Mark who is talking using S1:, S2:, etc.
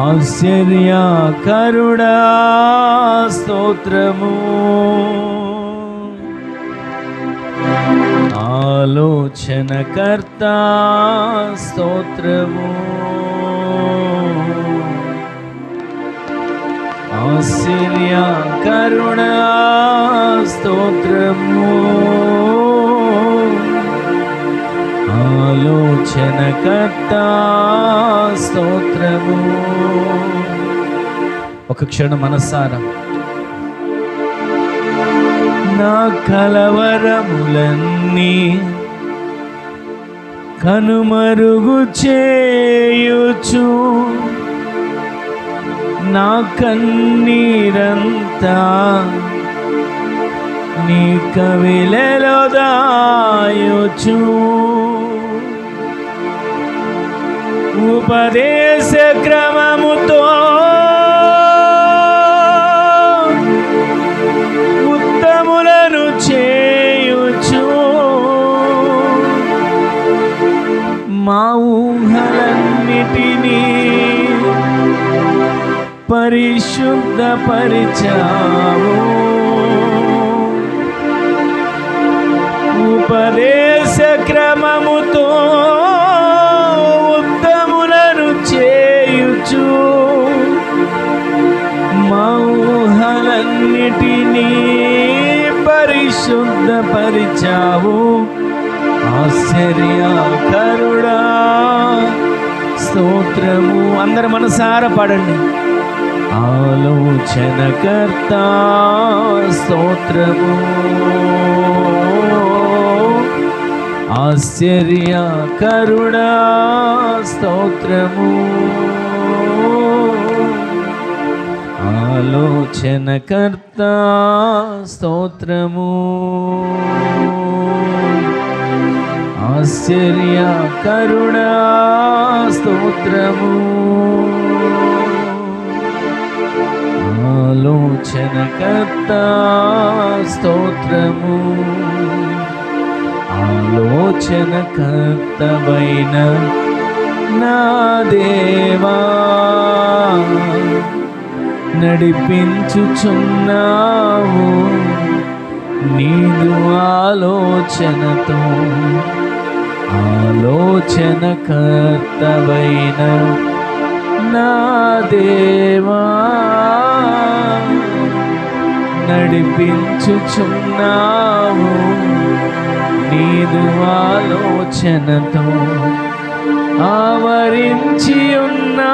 S1: ఆశ్చర్యకరుడా స్తోత్రము, ఆలోచనకర్త స్తోత్రము, ఆశ్చర్యకరుడా స్తోత్రము, ఆలోచనకర్త స్తోత్రము. ఒక క్షణం మనసారా నా కలవరములన్నీ కనుమరుగు చేయుచు, నా కన్నీరంతా నీ కవిలలో దాయుచు, ఉపదేశ క్రమముతో ఉత్తములను చేయుచు, మా ఊహలన్నిటినీ పరిశుద్ధపరిచావు, ఉపదేశ క్రమముతో ఉత్తములను చేయుచు, మా ఊహలన్నిటినీ పరిశుద్ధపరిచావు. ఆశ్చర్యకరుడా స్తోత్రము. అందరు మనసారా పాడండి. ఆలోచనకర్త స్తోత్రము, ఆశ్చర్యకరుడా స్తోత్రము, ఆలోచనకర్త స్తోత్రము, ఆశ్చర్యకరుడా స్తోత్రము, ఆలోచనకర్త స్తోత్రము, ఆలోచనకర్తవైన నా దేవా, నడిపించుచున్నావు నీదు ఆలోచనతో, ఆలోచనకర్తవైన నా దేవా, నడిపించుచున్నావు నీదు ఆలోచనతో, ఆవరించి ఉన్నా